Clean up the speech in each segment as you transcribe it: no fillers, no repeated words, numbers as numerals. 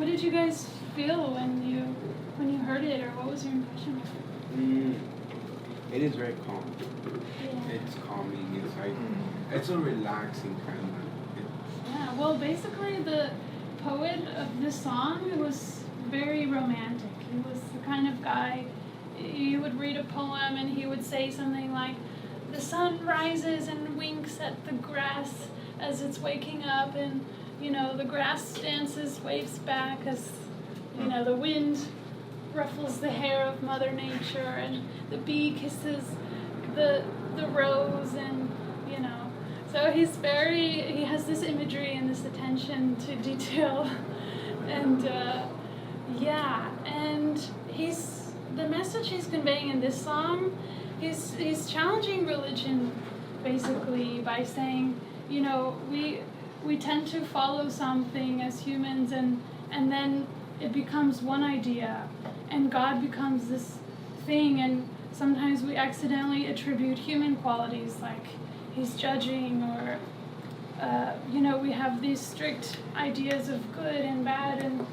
what did you guys feel when you heard it, or what was your impression of it? It is very calm. Yeah. It's calming. It's like it's a relaxing kind of. Yeah. Well, basically, the poet of this song was very romantic. He was the kind of guy, you would read a poem and he would say something like, "The sun rises and winks at the grass as it's waking up, and the grass dances, waves back as the wind ruffles the hair of Mother Nature, and the bee kisses the rose, and so he has this imagery and this attention to detail, and and the message he's conveying in this song, he's challenging religion basically by saying, we tend to follow something as humans, and then it becomes one idea, and God becomes this thing, and sometimes we accidentally attribute human qualities, like he's judging, or we have these strict ideas of good and bad and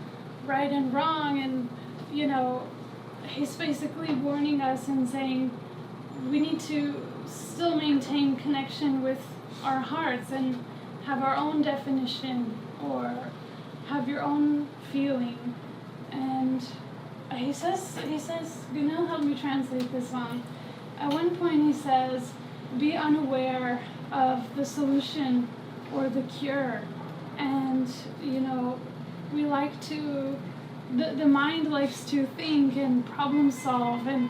right and wrong, and he's basically warning us and saying we need to still maintain connection with our hearts and have our own definition, or have your own feeling. And he says, Gunil helped me translate this song. At one point he says, be unaware of the solution or the cure. And, we like to, the mind likes to think and problem solve and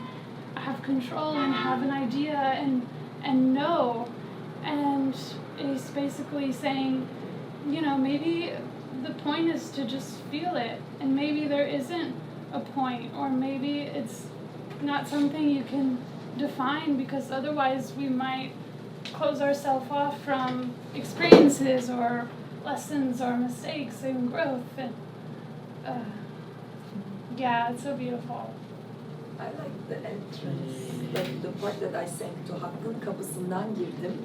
have control and have an idea and know. And he's basically saying, maybe the point is to just feel it, and maybe there isn't a point, or maybe it's not something you can define, because otherwise we might close ourselves off from experiences or lessons or mistakes and growth. And it's so beautiful. I like the entrance, like the part that I sang to Hakkın kapısından girdim,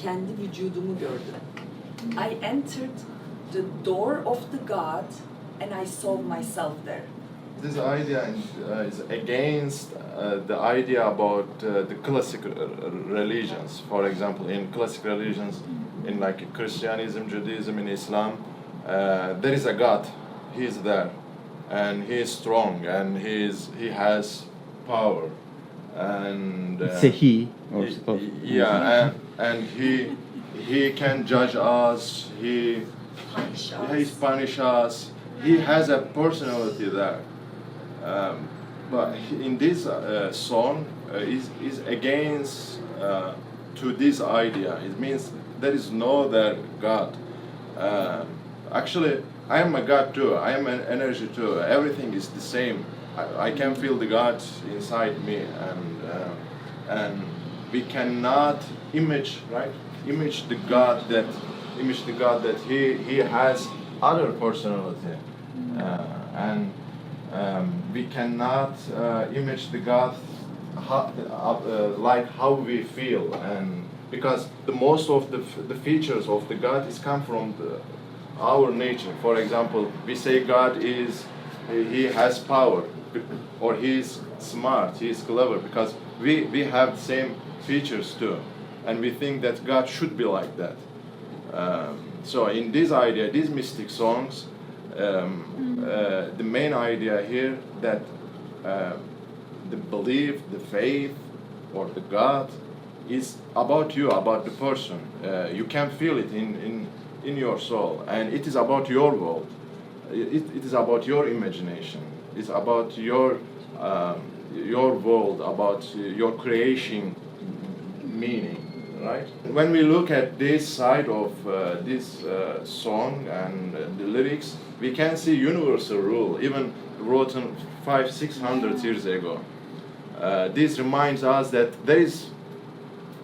kendi vücudumu gördüm. I entered the door of the God and I saw myself there. This idea is against the idea about the classic religions. For example, in classic religions, in like Christianism, Judaism, in Islam, there is a God. He is there, and he is strong, and he has power, and it's a he. And he can judge us. He punish us. He has a personality there. But in this song is against to this idea. It means there is no other God. Actually, I am a God too. I am an energy too. Everything is the same. I can feel the God inside me, and we cannot image the God that he has other personality, and we cannot image the God like how we feel, and because the most of the features of the God is come from our nature. For example, we say God he has power, or he is smart, he is clever, because we have the same features too, and we think that God should be like that. So in this idea, these mystic songs, the main idea here that the belief, the faith, or the God is about you, about the person. You can feel it in your soul, and it is about your world. It is about your imagination. It's about your world, about your creation meaning. Right? When we look at this side of this song and the lyrics, we can see universal rule, even written 500-600 years ago. This reminds us that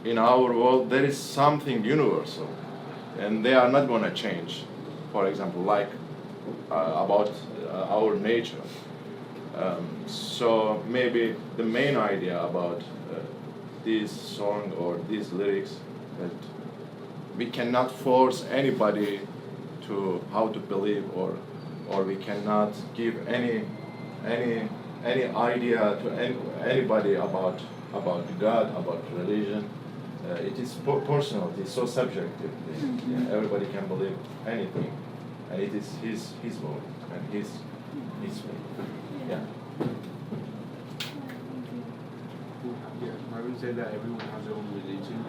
in our world, there is something universal, and they are not going to change. For example, like about our nature. So maybe the main idea about this song or these lyrics, that we cannot force anybody to how to believe or or we cannot give any idea to anybody about God, about religion. It is personal. It is so subjective. Yeah, everybody can believe anything, and it is his word and his faith. Yeah. Yeah, I would say that everyone has their own religion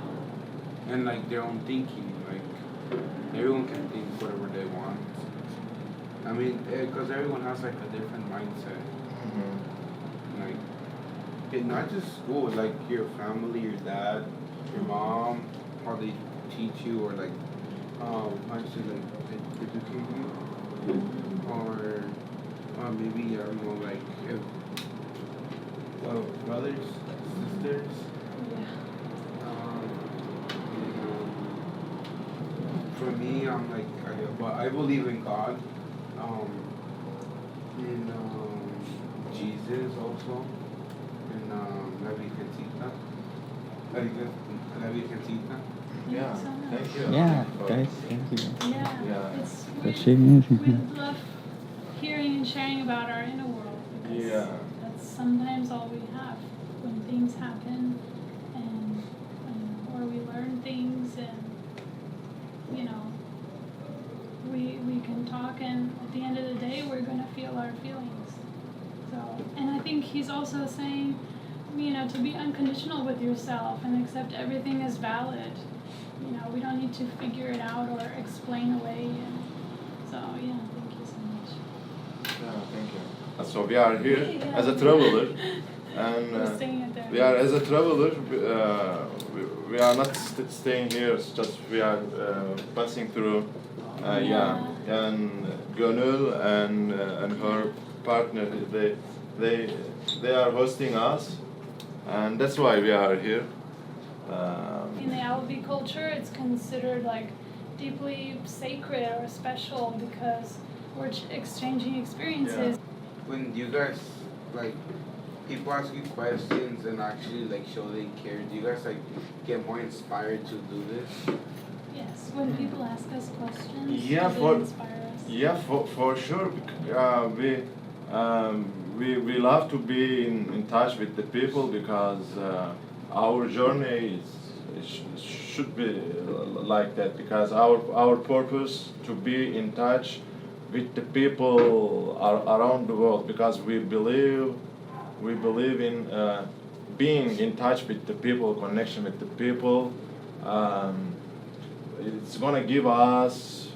and like their own thinking. Like everyone can think whatever they want. I mean, because everyone has like a different mindset. Like, it not just school, like your family, your dad, your mom, how they teach you, or like, how to say, like, educate you, or maybe I don't know, like, if, brothers, sisters. For me, I'm like, I believe in God, in Jesus also, in La Virgencita. La Virgencita. Yeah. Thank you. Yeah, guys, thank you. Yeah, Yeah. it's That's we amazing. love hearing and sharing about our inner world because Yeah. that's sometimes all we have when things happen and or we learn things and you know we can talk and at the end of the day we're gonna feel our feelings. So and I think he's also saying, you know, to be unconditional with yourself and accept everything as valid. You know, we don't need to figure it out or explain away. And so, yeah, thank you so much. Yeah, thank you. So we are here as a traveler, and We're staying at there. we are as a traveler. We are not staying here. It's just we are passing through. And Gönül and her partner, they are hosting us, and that's why we are here. In the Alabi culture, it's considered like deeply sacred or special because we're exchanging experiences. When you guys, like, people ask you questions and actually, like, show they care, do you guys, like, get more inspired to do this? Yes, when people ask us questions, Yeah, they inspire us. Yeah, for sure. We love to be in touch with the people because our journey should be like that because our purpose to be in touch with the people around the world because we believe in being in touch with the people, connection with the people. It's gonna give us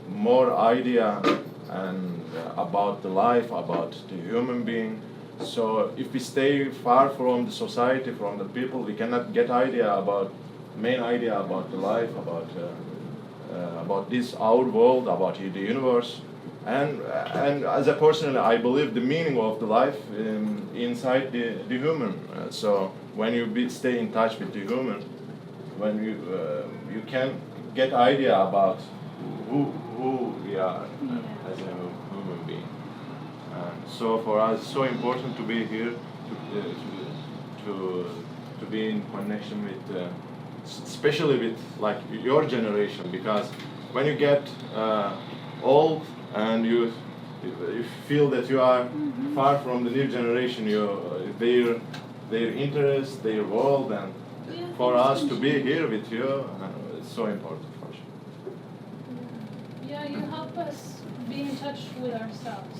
more idea and about the life, about the human being. So if we stay far from the society, from the people, we cannot get main idea about the life, about this our world, about the universe. And as a person, I believe the meaning of the life inside the human. So when you stay in touch with the human, when you can get idea about who we are as a human being. So for us, it's so important to be here, to be in connection with, especially with like your generation, because when you get old and you feel that you are far from the new generation, their interest, their world, and for us to be here with you, it's so important for sure. Yeah, you help us be in touch with ourselves.